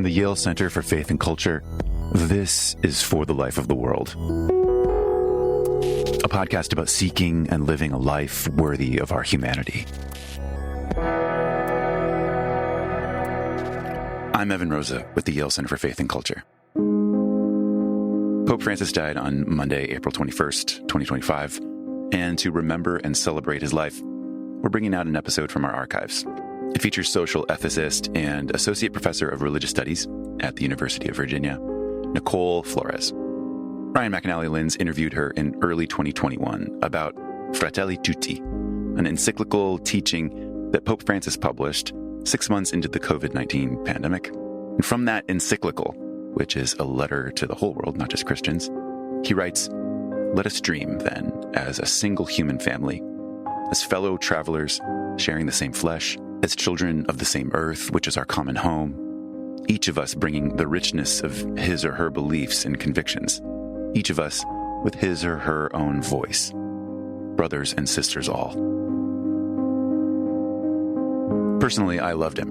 From the Yale Center for Faith and Culture, this is For the Life of the World, a podcast about seeking and living a life worthy of our humanity. I'm Evan Rosa with the Yale Center for Faith and Culture. Pope Francis died on Monday, April 21st, 2025, and to remember and celebrate his life, we're bringing out an episode from our archives. It features social ethicist and associate professor of religious studies at the University of Virginia, Nichole Flores. Ryan McAnnally-Linz interviewed her in early 2021 about Fratelli Tutti, an encyclical teaching that Pope Francis published 6 months into the COVID-19 pandemic. And from that encyclical, which is a letter to the whole world, not just Christians, he writes, "Let us dream, then, as a single human family, as fellow travelers sharing the same flesh, as children of the same earth, which is our common home, each of us bringing the richness of his or her beliefs and convictions, each of us with his or her own voice, brothers and sisters all." Personally, I loved him.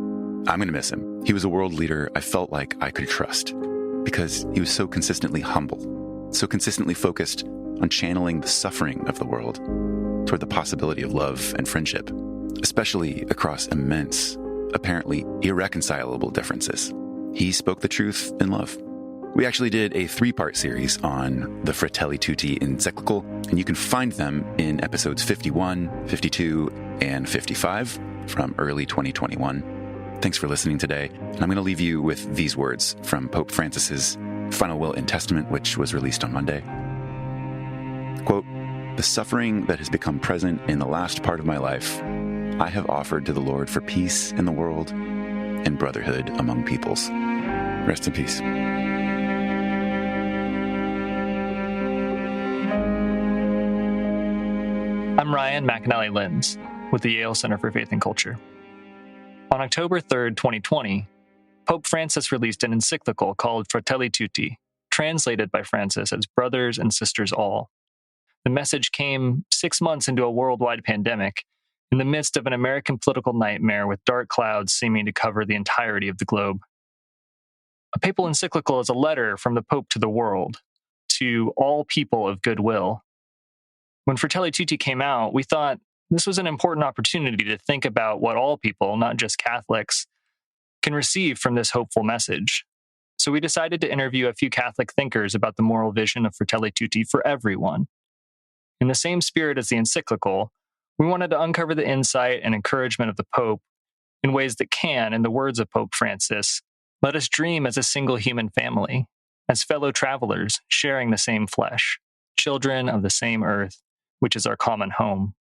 I'm going to miss him. He was a world leader I felt like I could trust because he was so consistently humble, so consistently focused on channeling the suffering of the world toward the possibility of love and friendship, especially across immense, apparently irreconcilable differences. He spoke the truth in love. We actually did a 3-part series on the Fratelli Tutti encyclical, and you can find them in episodes 51, 52, and 55 from early 2021. Thanks for listening today, and I'm going to leave you with these words from Pope Francis's final will and testament, which was released on Monday. Quote, "The suffering that has become present in the last part of my life, I have offered to the Lord for peace in the world and brotherhood among peoples." Rest in peace. I'm Ryan McAnnally-Linz with the Yale Center for Faith and Culture. On October 3rd, 2020, Pope Francis released an encyclical called Fratelli Tutti, translated by Francis as Brothers and Sisters All. The message came 6 months into a worldwide pandemic, in the midst of an American political nightmare with dark clouds seeming to cover the entirety of the globe. A papal encyclical is a letter from the Pope to the world, to all people of goodwill. When Fratelli Tutti came out, we thought this was an important opportunity to think about what all people, not just Catholics, can receive from this hopeful message. So we decided to interview a few Catholic thinkers about the moral vision of Fratelli Tutti for everyone. In the same spirit as the encyclical, we wanted to uncover the insight and encouragement of the Pope in ways that can, in the words of Pope Francis, let us dream as a single human family, as fellow travelers sharing the same flesh, children of the same earth, which is our common home.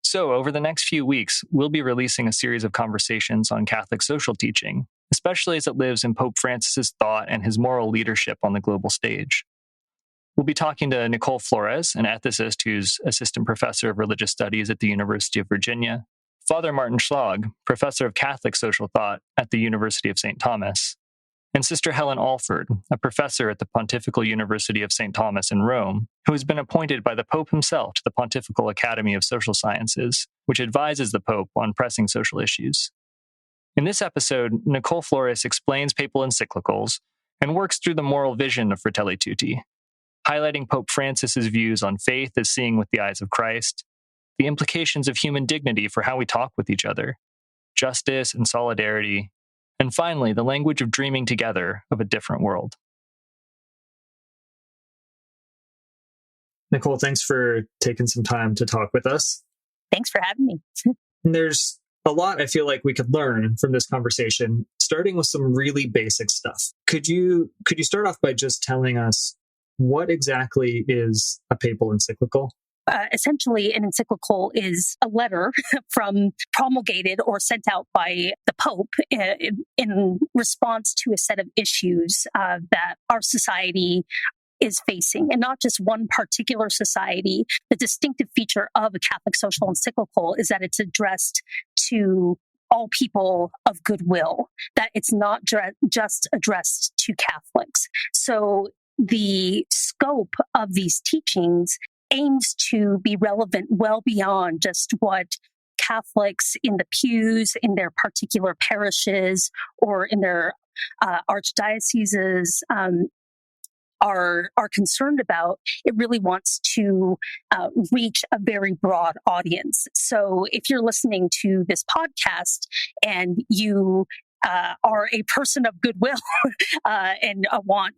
So, over the next few weeks, we'll be releasing a series of conversations on Catholic social teaching, especially as it lives in Pope Francis's thought and his moral leadership on the global stage. We'll be talking to Nichole Flores, an ethicist who's assistant professor of religious studies at the University of Virginia, Father Martin Schlag, professor of Catholic social thought at the University of St. Thomas, and Sister Helen Alford, a professor at the Pontifical University of St. Thomas in Rome, who has been appointed by the Pope himself to the Pontifical Academy of Social Sciences, which advises the Pope on pressing social issues. In this episode, Nichole Flores explains papal encyclicals and works through the moral vision of Fratelli Tutti, highlighting Pope Francis's views on faith as seeing with the eyes of Christ, the implications of human dignity for how we talk with each other, justice and solidarity, and finally, the language of dreaming together of a different world. Nichole, thanks for taking some time to talk with us. Thanks for having me. And there's a lot I feel like we could learn from this conversation, starting with some really basic stuff. Could you start off by just telling us what exactly is a papal encyclical? Essentially, an encyclical is a letter promulgated or sent out by the Pope in response to a set of issues that our society is facing, and not just one particular society. The distinctive feature of a Catholic social encyclical is that it's addressed to all people of goodwill, that it's not just addressed to Catholics. So the scope of these teachings aims to be relevant well beyond just what Catholics in the pews, in their particular parishes, or in their archdioceses are concerned about. It really wants to reach a very broad audience. So if you're listening to this podcast and you are a person of goodwill and want,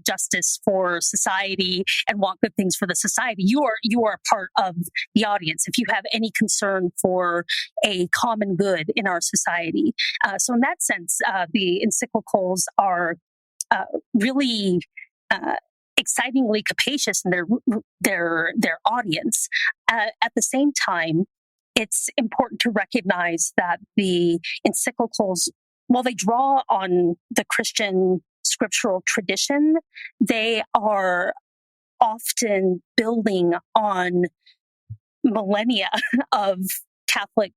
justice for society and want good things for the society, you are a part of the audience. If you have any concern for a common good in our society, so in that sense, the encyclicals are really excitingly capacious in their audience. At the same time, it's important to recognize that the encyclicals, while they draw on the Christian scriptural tradition, they are often building on millennia of Catholic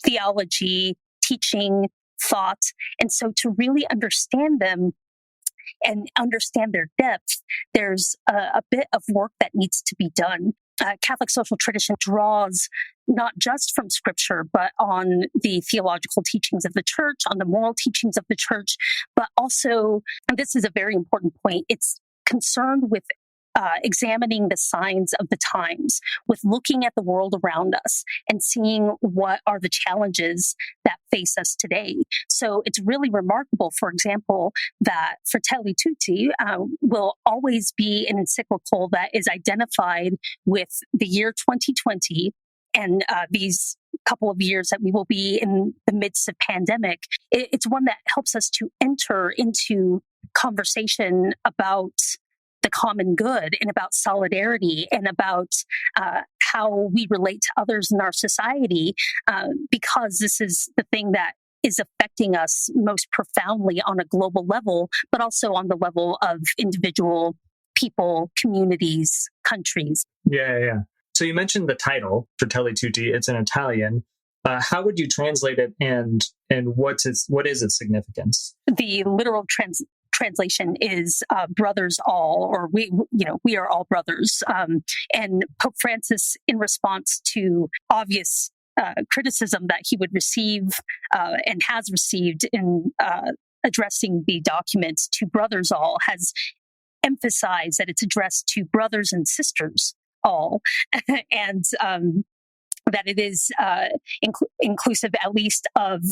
theology, teaching, thought. And so to really understand them and understand their depth, there's a bit of work that needs to be done. Catholic social tradition draws not just from scripture, but on the theological teachings of the church, on the moral teachings of the church, but also, and this is a very important point, it's concerned with examining the signs of the times, with looking at the world around us and seeing what are the challenges that face us today. So it's really remarkable, for example, that Fratelli Tutti will always be an encyclical that is identified with the year 2020 and these couple of years that we will be in the midst of pandemic. It's one that helps us to enter into conversation about the common good and about solidarity and about how we relate to others in our society, because this is the thing that is affecting us most profoundly on a global level, but also on the level of individual people, communities, countries. Yeah. So you mentioned the title, Fratelli Tutti. It's in Italian. How would you translate it, and what is its significance? The literal translation is brothers all, or we are all brothers. And Pope Francis, in response to obvious criticism that he would receive and has received in addressing the documents to brothers all, has emphasized that it's addressed to brothers and sisters all, and that it is inclusive at least of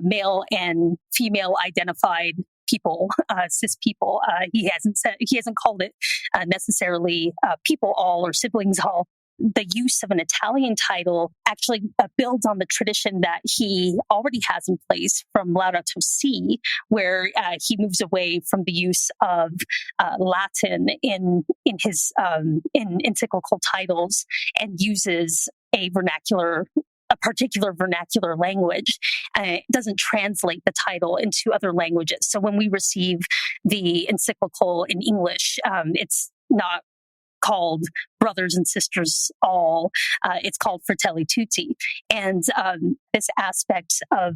male and female identified people, cis people. He hasn't called it necessarily people all or siblings all. The use of an Italian title actually builds on the tradition that he already has in place from Laudato Si, where he moves away from the use of Latin in his in encyclical titles and uses a particular vernacular language. It doesn't translate the title into other languages. So when we receive the encyclical in English, it's not called Brothers and Sisters All. It's called Fratelli Tutti. And this aspect of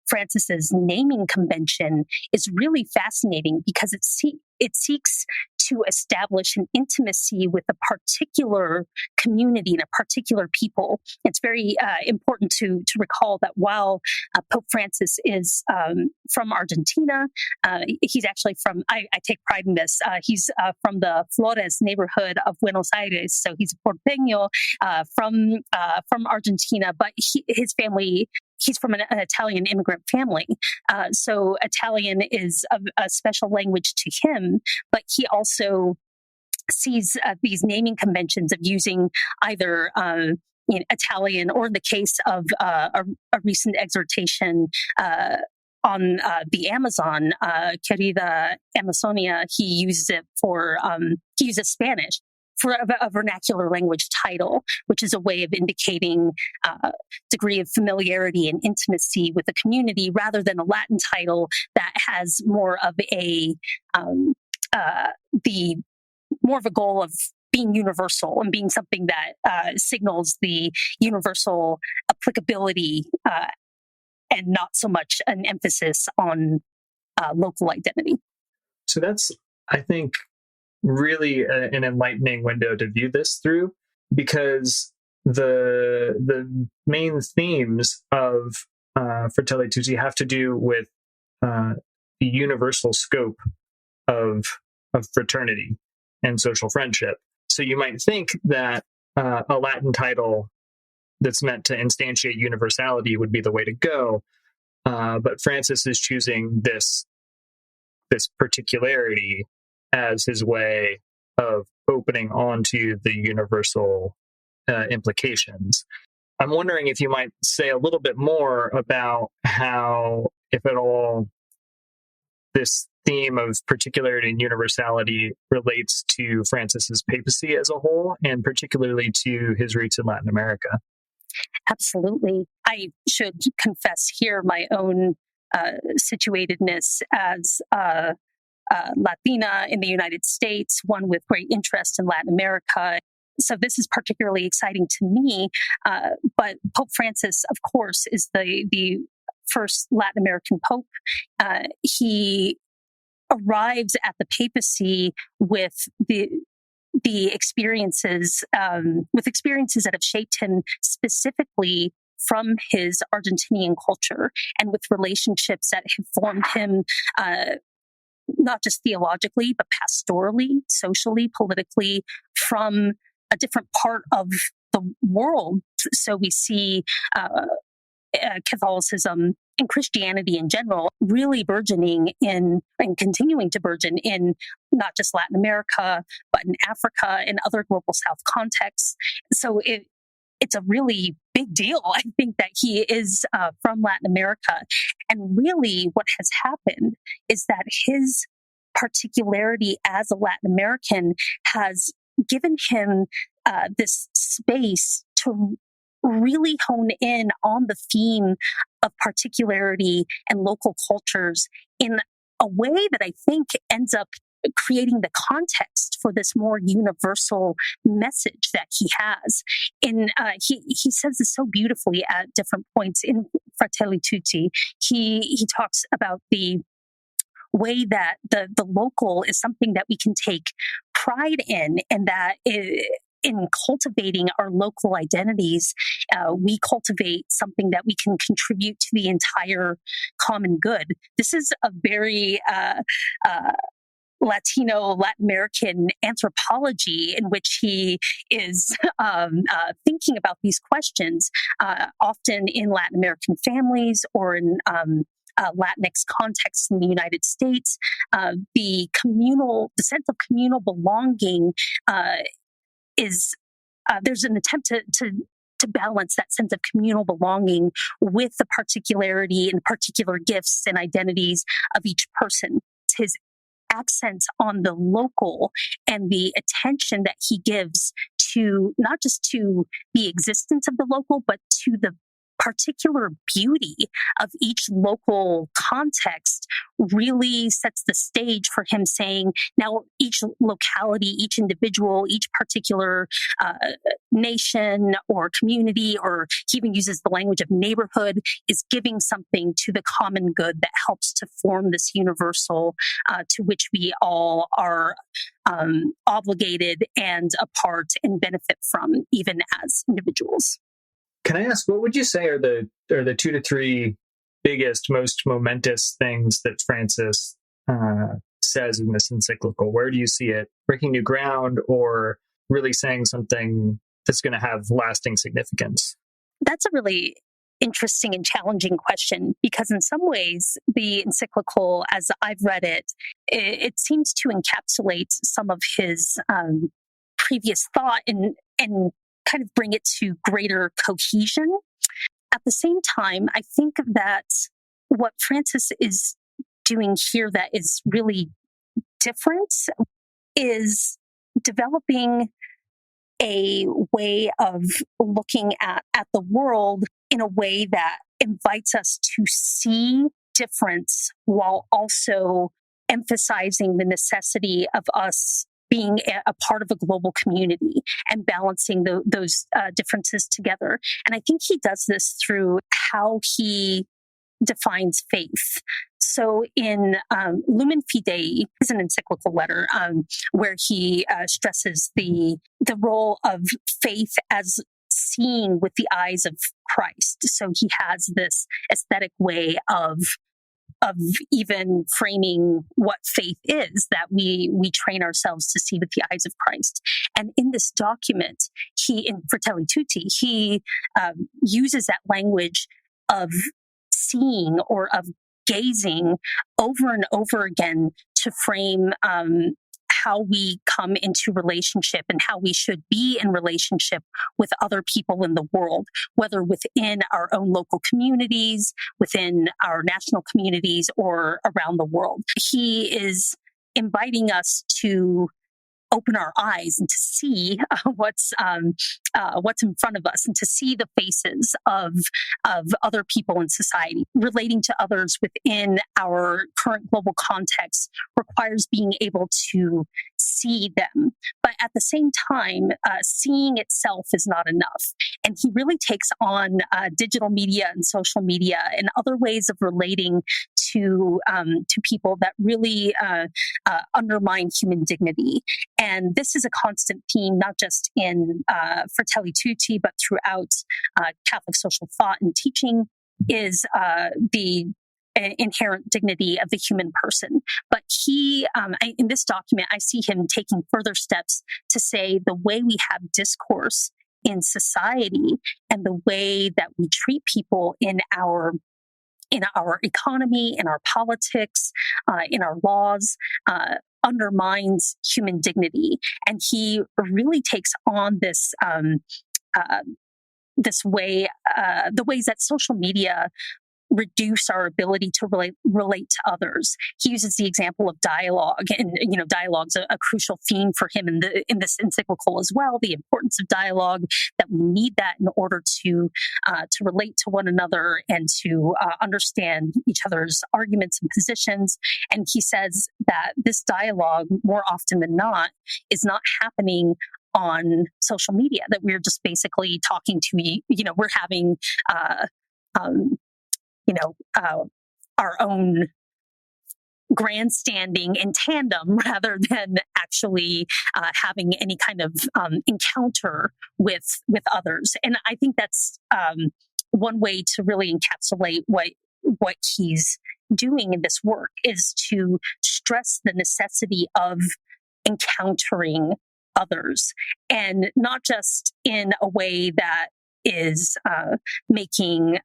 Francis's naming convention is really fascinating because it seeks to establish an intimacy with a particular community and a particular people. It's very important to recall that while Pope Francis is from Argentina, he's actually from, I take pride in this, he's from the Flores neighborhood of Buenos Aires, so he's a Porteño from Argentina, but his family, he's from an Italian immigrant family. So Italian is a special language to him, but he also sees these naming conventions of using either Italian, or in the case of a recent exhortation on the Amazon, Querida Amazonia, he uses Spanish for a vernacular language title, which is a way of indicating degree of familiarity and intimacy with the community, rather than a Latin title that has more of a goal of being universal and being something that signals the universal applicability and not so much an emphasis on local identity. So that's, I think, really an enlightening window to view this through, because the main themes of Fratelli Tutti have to do with the universal scope of fraternity and social friendship. So you might think that a Latin title that's meant to instantiate universality would be the way to go. But Francis is choosing this particularity as his way of opening onto the universal implications. I'm wondering if you might say a little bit more about how, if at all, this theme of particularity and universality relates to Francis's papacy as a whole, and particularly to his roots in Latin America. Absolutely. I should confess here my own situatedness as a Latina in the United States, one with great interest in Latin America. So this is particularly exciting to me. But Pope Francis, of course, is the first Latin American pope. He arrives at the papacy with the experiences, that have shaped him specifically from his Argentinian culture, and with relationships that have formed him not just theologically, but pastorally, socially, politically, from a different part of the world. So we see Catholicism and Christianity in general really burgeoning in and continuing to burgeon in not just Latin America, but in Africa and other global South contexts. So it's a really big deal, I think, that he is from Latin America. And really what has happened is that his particularity as a Latin American has given him this space to really hone in on the theme of particularity and local cultures in a way that I think ends up creating the context for this more universal message that he has. He says this so beautifully at different points in Fratelli Tutti. He talks about the way that the local is something that we can take pride in, and that in cultivating our local identities, we cultivate something that we can contribute to the entire common good. This is a very Latin American anthropology in which he is thinking about these questions, often in Latin American families or in Latinx contexts in the United States. The sense of communal belonging is there's an attempt to balance that sense of communal belonging with the particularity and particular gifts and identities of each person. His accent on the local and the attention that he gives to not just to the existence of the local, but to the particular beauty of each local context really sets the stage for him saying, now each locality, each individual, each particular nation or community, or he even uses the language of neighborhood, is giving something to the common good that helps to form this universal to which we all are obligated and a part and benefit from, even as individuals. Can I ask, what would you say are the 2 to 3 biggest, most momentous things that Francis says in this encyclical? Where do you see it breaking new ground or really saying something that's going to have lasting significance? That's a really interesting and challenging question, because in some ways, the encyclical, as I've read it, it seems to encapsulate some of his previous thought and kind of bring it to greater cohesion. At the same time, I think that what Francis is doing here that is really different is developing a way of looking at the world in a way that invites us to see difference while also emphasizing the necessity of us being a part of a global community and balancing those differences together. And I think he does this through how he defines faith. So in Lumen Fidei is an encyclical letter where he stresses the role of faith as seeing with the eyes of Christ. So he has this aesthetic way of of even framing what faith is, that we train ourselves to see with the eyes of Christ. And in this document, in Fratelli Tutti, he uses that language of seeing or of gazing over and over again to frame how we come into relationship and how we should be in relationship with other people in the world, whether within our own local communities, within our national communities, or around the world. He is inviting us to open our eyes and to see what's in front of us, and to see the faces of other people in society. Relating to others within our current global context requires being able to see them, but at the same time, seeing itself is not enough. And he really takes on digital media and social media and other ways of relating to people that really undermine human dignity. And this is a constant theme, not just in Fratelli Tutti, but throughout Catholic social thought and teaching, is the inherent dignity of the human person. But in this document, I see him taking further steps to say the way we have discourse in society and the way that we treat people in our economy, in our politics, in our laws, undermines human dignity. And he really takes on this way, the ways that social media reduce our ability to relate to others. He uses the example of dialogue, and dialogue's a crucial theme for him in this encyclical as well. The importance of dialogue, that we need that in order to relate to one another and to understand each other's arguments and positions. And he says that this dialogue, more often than not, is not happening on social media. That we're just basically talking to, we're having our own grandstanding in tandem rather than actually having any kind of encounter with others. And I think that's one way to really encapsulate what he's doing in this work, is to stress the necessity of encountering others, and not just in a way that is making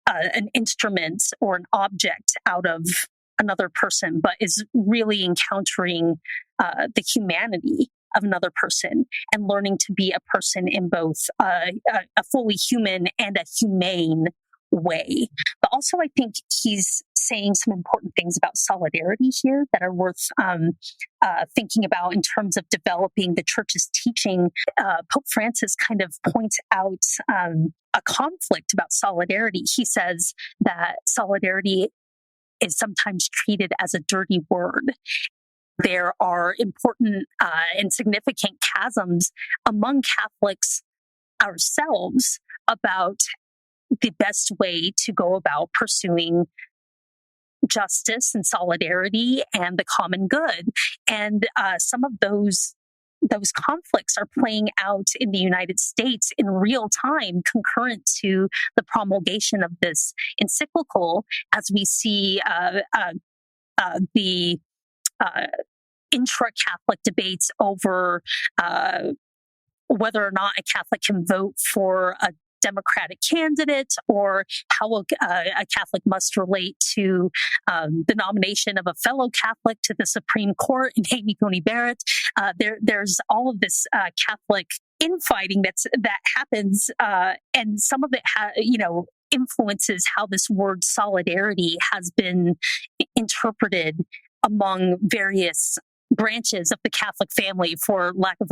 an instrument or an object out of another person, but is really encountering the humanity of another person and learning to be a person in both a fully human and a humane way. But also, I think he's saying some important things about solidarity here that are worth thinking about in terms of developing the church's teaching. Pope Francis kind of points out a conflict about solidarity. He says that solidarity is sometimes treated as a dirty word. There are important and significant chasms among Catholics ourselves about the best way to go about pursuing justice and solidarity and the common good. And some of those conflicts are playing out in the United States in real time, concurrent to the promulgation of this encyclical, as we see the intra-Catholic debates over whether or not a Catholic can vote for a Democratic candidate, or how a Catholic must relate to the nomination of a fellow Catholic to the Supreme Court in Amy Coney Barrett. There's all of this Catholic infighting that happens, and some of it, influences how this word solidarity has been interpreted among various branches of the Catholic family, for lack of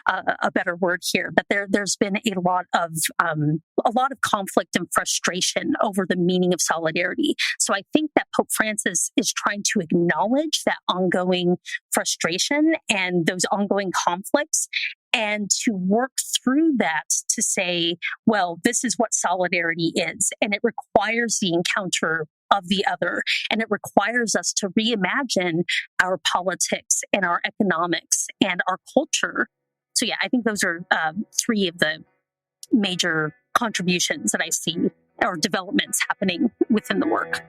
a better word here. But there's been a lot of conflict and frustration over the meaning of solidarity. So I think that Pope Francis is trying to acknowledge that ongoing frustration and those ongoing conflicts, and to work through that to say, well, this is what solidarity is, and it requires the encounter of the other, and it requires us to reimagine our politics and our economics and our culture. So yeah, I think those are three of the major contributions that I see or developments happening within the work.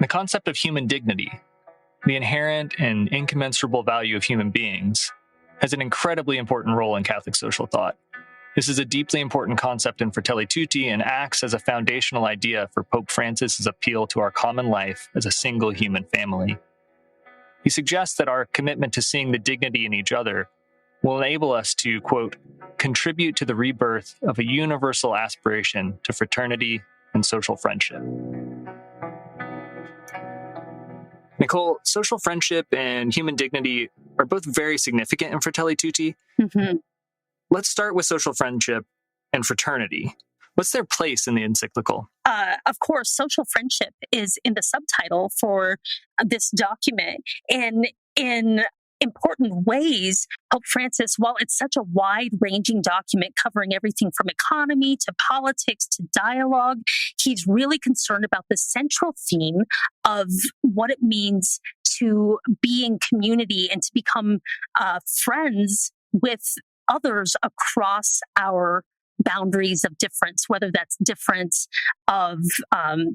The concept of human dignity, the inherent and incommensurable value of human beings, has an incredibly important role in Catholic social thought. This is a deeply important concept in Fratelli Tutti and acts as a foundational idea for Pope Francis's appeal to our common life as a single human family. He suggests that our commitment to seeing the dignity in each other will enable us to, quote, contribute to the rebirth of a universal aspiration to fraternity and social friendship. Nichole, social friendship and human dignity are both very significant in Fratelli Tutti. Mm-hmm. Let's start with social friendship and fraternity. What's their place in the encyclical? Of course, social friendship is in the subtitle for this document. And in important ways, Pope Francis, while it's such a wide-ranging document covering everything from economy to politics to dialogue, he's really concerned about the central theme of what it means to be in community and to become friends with others across our boundaries of difference, whether that's difference of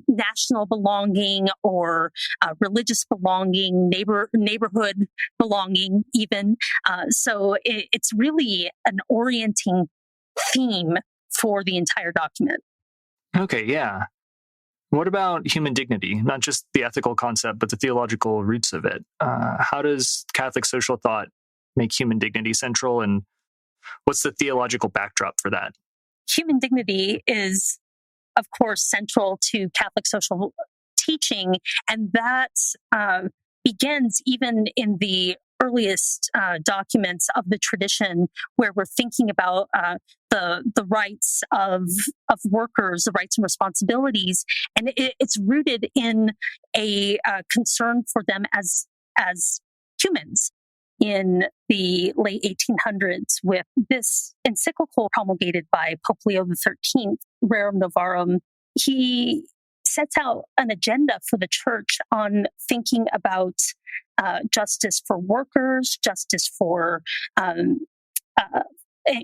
national belonging or religious belonging, neighborhood belonging even. So it's really an orienting theme for the entire document. Okay, yeah. What about human dignity? Not just the ethical concept, but the theological roots of it. How does Catholic social thought make human dignity central, and what's the theological backdrop for that? Human dignity is, of course, central to Catholic social teaching, and that begins even in the earliest documents of the tradition, where we're thinking about the rights of workers, the rights and responsibilities, and it's rooted in a concern for them as humans. In the late 1800s, with this encyclical promulgated by Pope Leo XIII, Rerum Novarum, he sets out an agenda for the church on thinking about justice for workers, justice for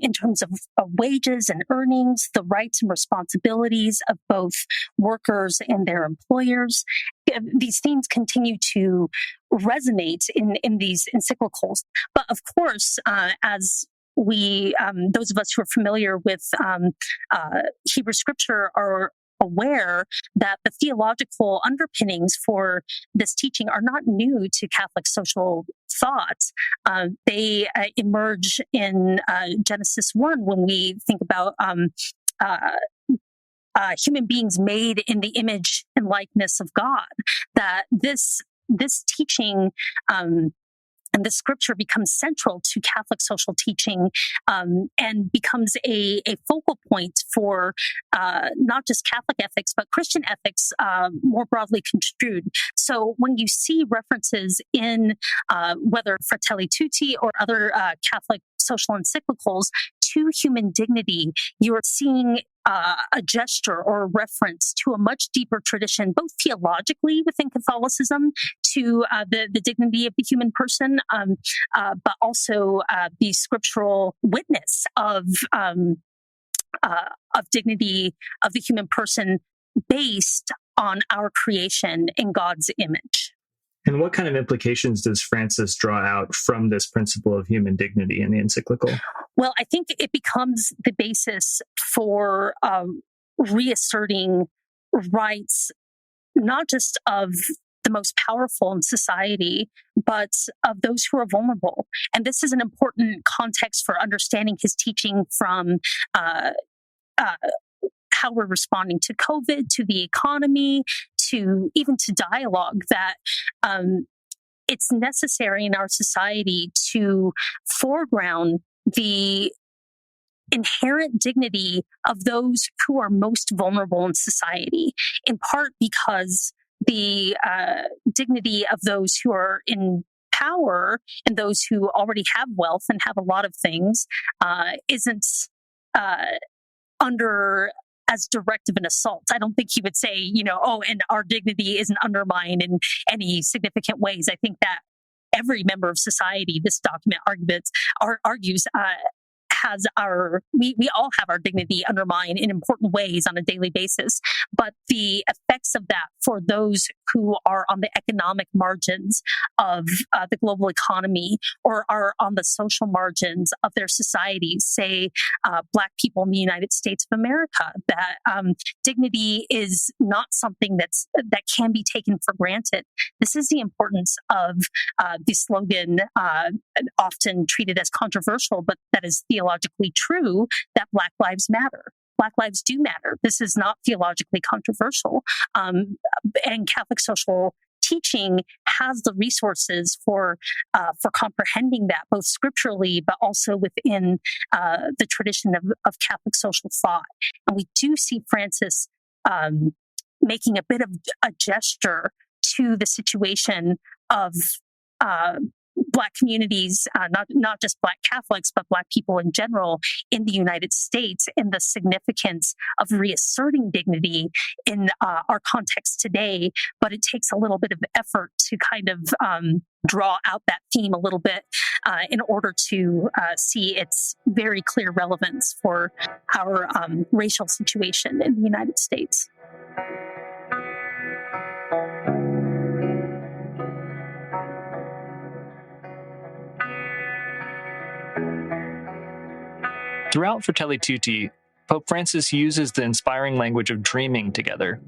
in terms of wages and earnings, the rights and responsibilities of both workers and their employers. These themes continue to resonate in these encyclicals. But of course, as we, those of us who are familiar with Hebrew scripture are aware that the theological underpinnings for this teaching are not new to Catholic social thought. They emerge in Genesis 1 when we think about human beings made in the image and likeness of God. That this teaching and the scripture becomes central to Catholic social teaching and becomes a focal point for not just Catholic ethics, but Christian ethics more broadly construed. So when you see references in whether Fratelli Tutti or other Catholic social encyclicals to human dignity, you are seeing a gesture or a reference to a much deeper tradition, both theologically within Catholicism, to the dignity of the human person, but also the scriptural witness of dignity of the human person based on our creation in God's image. And what kind of implications does Francis draw out from this principle of human dignity in the encyclical? Well, I think it becomes the basis for reasserting rights, not just of the most powerful in society, but of those who are vulnerable. And this is an important context for understanding his teaching from how we're responding to COVID, to the economy, to even to dialogue, that it's necessary in our society to foreground the inherent dignity of those who are most vulnerable in society, in part because the dignity of those who are in power and those who already have wealth and have a lot of things isn't under as direct of an assault. I don't think he would say, and our dignity isn't undermined in any significant ways. I think that every member of society, this document argues, we all have our dignity undermined in important ways on a daily basis. But the effects of that for those who are on the economic margins of the global economy or are on the social margins of their societies, say Black people in the United States of America, that dignity is not something that can be taken for granted. This is the importance of the slogan, often treated as controversial, but that is theologically true, that Black lives matter. Black lives do matter. This is not theologically controversial. And Catholic social teaching has the resources for comprehending that, both scripturally, but also within the tradition of Catholic social thought. And we do see Francis making a bit of a gesture to the situation of Black communities, not just Black Catholics, but Black people in general in the United States, and the significance of reasserting dignity in our context today. But it takes a little bit of effort to kind of draw out that theme a little bit in order to see its very clear relevance for our racial situation in the United States. Throughout Fratelli Tutti, Pope Francis uses the inspiring language of dreaming together.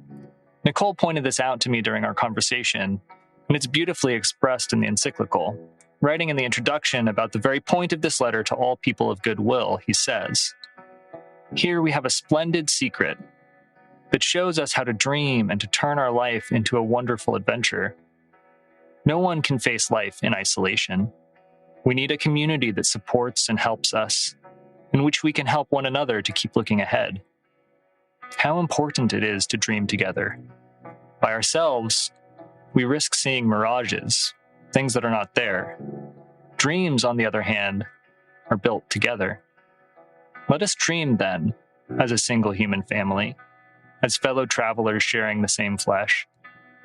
Nichole pointed this out to me during our conversation, and it's beautifully expressed in the encyclical. Writing in the introduction about the very point of this letter to all people of goodwill, he says, "Here we have a splendid secret that shows us how to dream and to turn our life into a wonderful adventure. No one can face life in isolation. We need a community that supports and helps us, in which we can help one another to keep looking ahead. How important it is to dream together. By ourselves, we risk seeing mirages, things that are not there. Dreams, on the other hand, are built together. Let us dream then, as a single human family, as fellow travelers sharing the same flesh,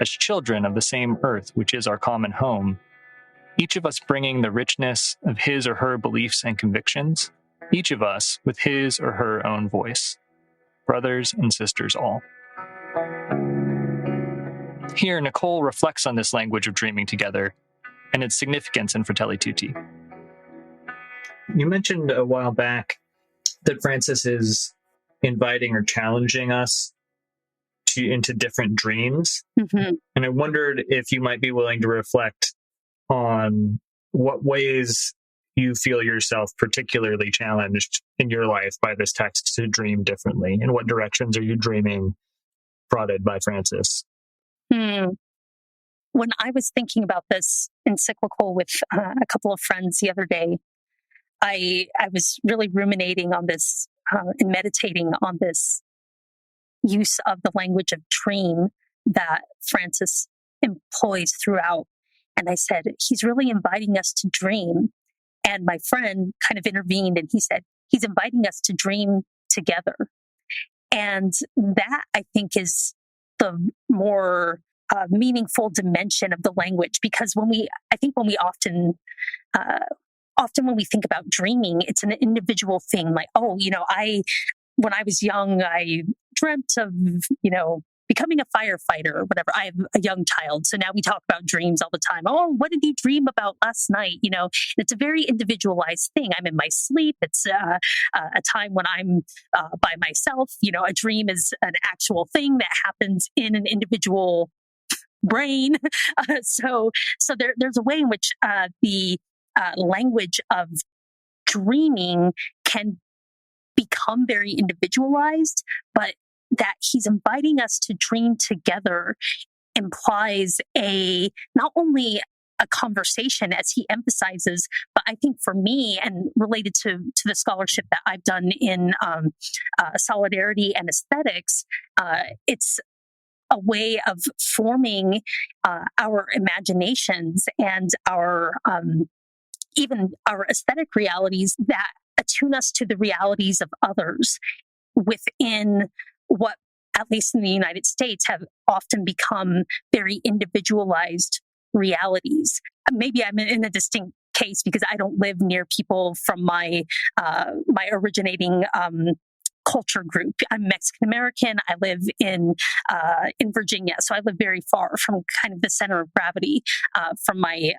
as children of the same earth which is our common home, each of us bringing the richness of his or her beliefs and convictions, each of us with his or her own voice, brothers and sisters all." Here, Nichole reflects on this language of dreaming together and its significance in Fratelli Tutti. You mentioned a while back that Francis is inviting or challenging us into different dreams. Mm-hmm. And I wondered if you might be willing to reflect on what ways you feel yourself particularly challenged in your life by this text to dream differently? In what directions are you dreaming prodded by Francis? When I was thinking about this encyclical with a couple of friends the other day, I was really ruminating on this and meditating on this use of the language of dream that Francis employs throughout. And I said, he's really inviting us to dream. And my friend kind of intervened and he said, he's inviting us to dream together. And that, I think, is the more meaningful dimension of the language, because when we often when we think about dreaming, it's an individual thing. Like, when I was young, I dreamt of, becoming a firefighter or whatever. I have a young child, so now we talk about dreams all the time. Oh, what did you dream about last night? It's a very individualized thing. I'm in my sleep. It's a time when I'm by myself. A dream is an actual thing that happens in an individual brain. So there's a way in which the language of dreaming can become very individualized, but that he's inviting us to dream together implies not only a conversation, as he emphasizes, but I think for me, and related to the scholarship that I've done in solidarity and aesthetics, it's a way of forming our imaginations and our even our aesthetic realities that attune us to the realities of others within what, at least in the United States, have often become very individualized realities. Maybe I'm in a distinct case because I don't live near people from my originating culture group. I'm Mexican American. I live in Virginia, so I live very far from kind of the center of gravity from my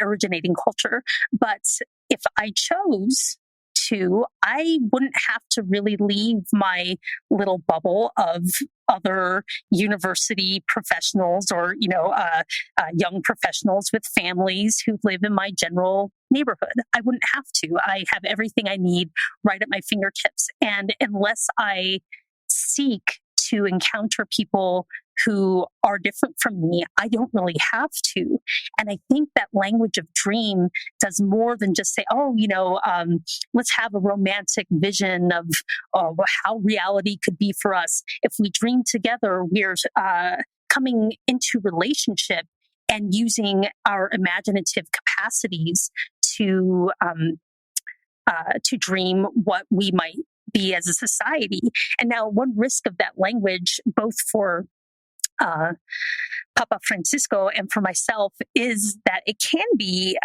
originating culture. But if I chose to, I wouldn't have to really leave my little bubble of other university professionals or, young professionals with families who live in my general neighborhood. I wouldn't have to. I have everything I need right at my fingertips. And unless I seek to encounter people who are different from me, I don't really have to. And I think that language of dream does more than just say, let's have a romantic vision of how reality could be for us. If we dream together, we're coming into relationship and using our imaginative capacities to dream what we might be as a society. And now one risk of that language, both for Papa Francisco and for myself, is that it can be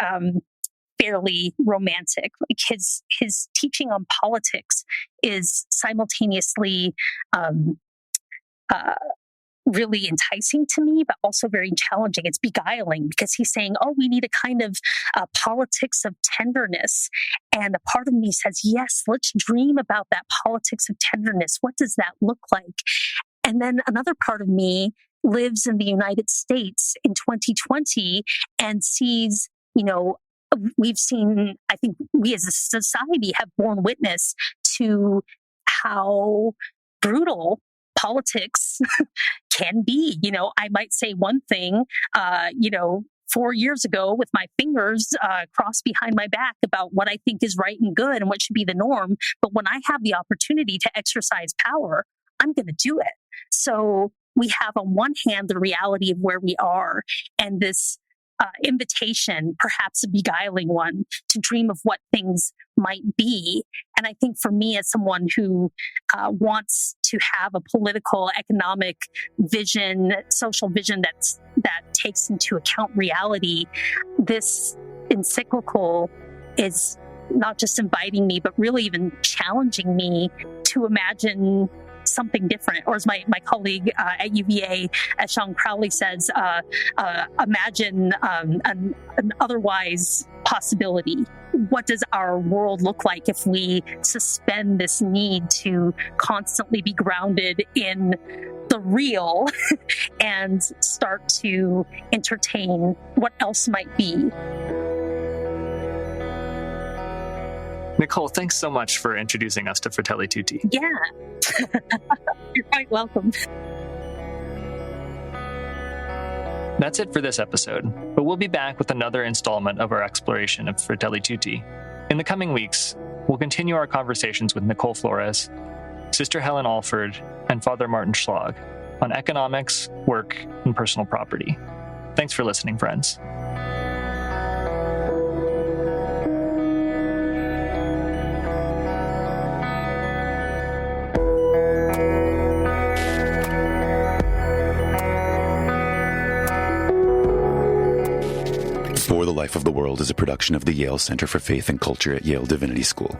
fairly romantic. Like his teaching on politics is simultaneously really enticing to me, but also very challenging. It's beguiling because he's saying, we need a kind of politics of tenderness. And a part of me says, yes, let's dream about that politics of tenderness. What does that look like? And then another part of me lives in the United States in 2020 and sees, we've seen, I think we as a society have borne witness to how brutal politics can be. I might say one thing, 4 years ago with my fingers crossed behind my back about what I think is right and good and what should be the norm. But when I have the opportunity to exercise power, I'm going to do it. So we have on one hand the reality of where we are and this invitation, perhaps a beguiling one, to dream of what things might be. And I think for me, as someone who wants to have a political, economic vision, social vision that takes into account reality, this encyclical is not just inviting me, but really even challenging me to imagine something different. Or as my colleague at UVA, as Sean Crowley says, imagine an otherwise possibility. What does our world look like if we suspend this need to constantly be grounded in the real and start to entertain what else might be? Nichole, thanks so much for introducing us to Fratelli Tutti. Yeah, you're quite welcome. That's it for this episode, but we'll be back with another installment of our exploration of Fratelli Tutti. In the coming weeks, we'll continue our conversations with Nichole Flores, Sister Helen Alford, and Father Martin Schlag on economics, work, and personal property. Thanks for listening, friends. For the Life of the World is a production of the Yale Center for Faith and Culture at Yale Divinity School.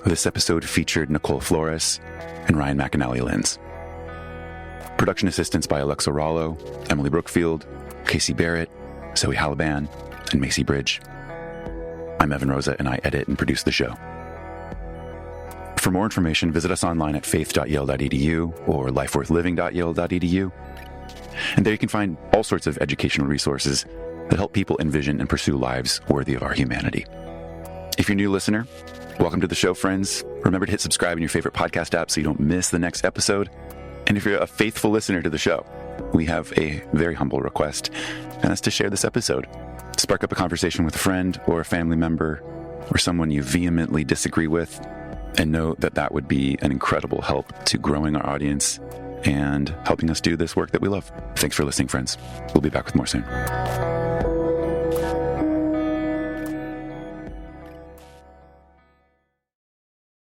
This episode featured Nichole Flores and Ryan McAnnally-Linz. Production assistance by Alexa Rollo, Emily Brookfield, Casey Barrett, Zoe Halaban, and Macy Bridge. I'm Evan Rosa, and I edit and produce the show. For more information, visit us online at faith.yale.edu or lifeworthliving.yale.edu. And there you can find all sorts of educational resources that help people envision and pursue lives worthy of our humanity. If you're a new listener, welcome to the show, friends. Remember to hit subscribe in your favorite podcast app so you don't miss the next episode. And if you're a faithful listener to the show, we have a very humble request, and that's to share this episode. Spark up a conversation with a friend or a family member or someone you vehemently disagree with, and know that that would be an incredible help to growing our audience and helping us do this work that we love. Thanks for listening, friends. We'll be back with more soon.